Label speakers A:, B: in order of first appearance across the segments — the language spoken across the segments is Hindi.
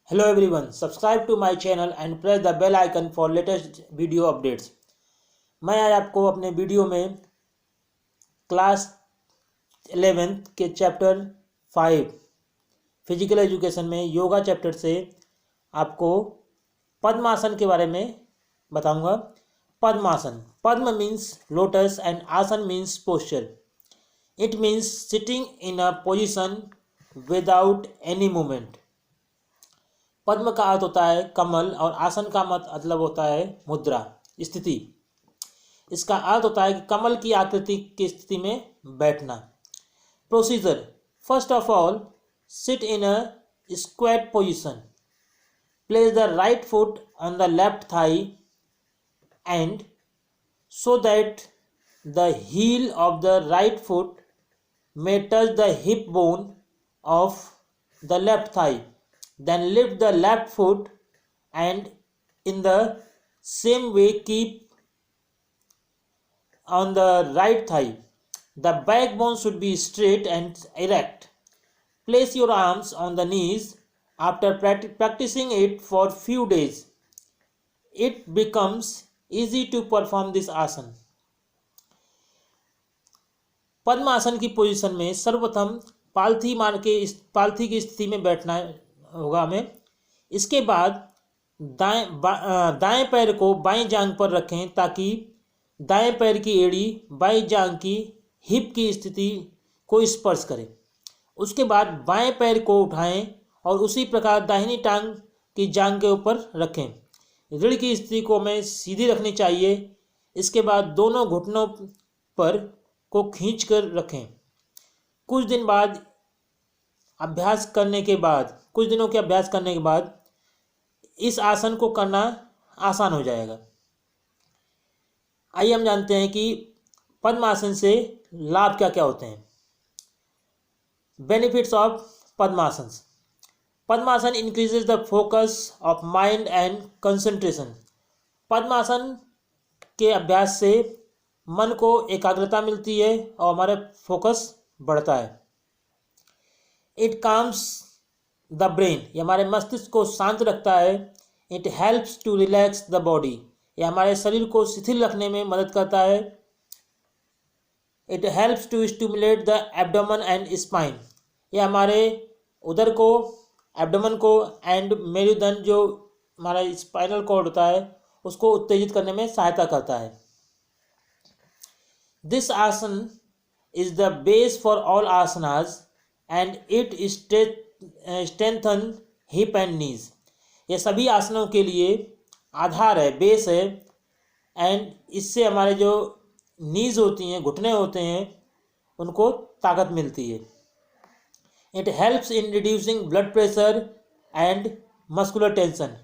A: Hello everyone, subscribe to my channel and press the bell icon for latest video updates। मैं आज आपको अपने वीडियो में क्लास 11th के चैप्टर 5 फिजिकल एजुकेशन में योगा चैप्टर से आपको पद्मासन के बारे में बताऊंगा। Padmasana, padma means lotus and asana means posture. It means sitting in a position without any movement. पद्म का अर्थ होता है कमल और आसन का मतलब होता है मुद्रा, स्थिति। इसका अर्थ होता है कि कमल की आकृति की स्थिति में बैठना। Procedure, first of all sit in a squat position, place the right foot on the left thigh and so that the heel of the right foot may touch the hip bone of the left thigh. Then lift the left foot and in the same way keep on the right thigh. The backbone should be straight and erect. Place your arms on the knees. After practicing it for few days, it becomes easy to perform this आसन। पद्मासन की पोजीशन में सर्वप्रथम पालथी मार के पालथी की स्थिति में बैठना होगा हमें। इसके बाद दाएं पैर को बाएं जांघ पर रखें ताकि दाएं पैर की एड़ी बाएं जांघ की हिप की स्थिति को स्पर्श करे। उसके बाद बाएं पैर को उठाएं और उसी प्रकार दाहिनी टांग की जांघ के ऊपर रखें। रीढ़ की स्थिति को हमें सीधी रखनी चाहिए। इसके बाद दोनों घुटनों पर को खींच कर रखें। कुछ दिनों के अभ्यास करने के बाद इस आसन को करना आसान हो जाएगा। आइए हम जानते हैं कि पद्मासन से लाभ क्या क्या होते हैं। Benefits of padmasana. Padmasana increases the focus of mind and concentration. Padmasana के अभ्यास से मन को एकाग्रता मिलती है और हमारा फोकस बढ़ता है। इट काम्स द ब्रेन, ये हमारे मस्तिष्क को शांत रखता है। It helps to relax the body, ये हमारे शरीर को शिथिल रखने में मदद करता है। It helps to stimulate the abdomen and spine, ये हमारे उदर को, एब्डोमेन को एंड मेरुदंड जो हमारा स्पाइनल कॉर्ड होता है उसको उत्तेजित करने में सहायता करता है। दिस आसन is the base for all asanas and it strengthen hip and knees। ये सभी आसनों के लिए आधार है, बेस है। एंड इससे हमारे जो नीज होती हैं, घुटने होते हैं, उनको ताकत मिलती है। It helps in reducing blood pressure and muscular tension,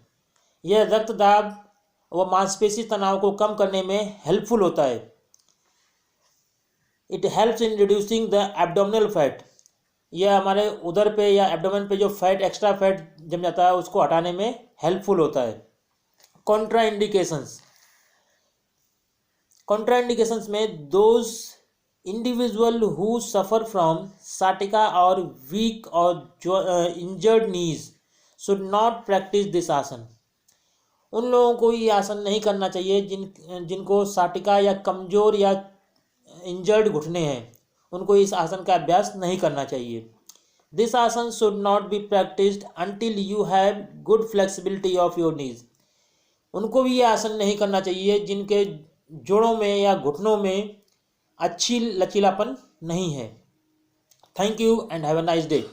A: यह रक्त दाब व मांसपेशी तनाव को कम करने में हेल्पफुल होता है। It helps in reducing the abdominal fat, यह हमारे उदर पे या एब्डोमेन पे जो फैट, एक्स्ट्रा फैट जम जाता है उसको हटाने में हेल्पफुल होता है। कॉन्ट्राइंडिकेशंस। कॉन्ट्राइंडिकेशंस में those individuals who suffer from sciatica और वीक और injured knees should not practise this asana. उन लोगों को ये आसन नहीं करना चाहिए जिनको साटिका या कमज़ोर या इंजर्ड घुटने हैं, उनको इस आसन का अभ्यास नहीं करना चाहिए। दिस आसन should not be practised until you have good flexibility of your knees. उनको भी ये आसन नहीं करना चाहिए जिनके जोड़ों में या घुटनों में अच्छी लचीलापन नहीं है। Thank you and have a nice day.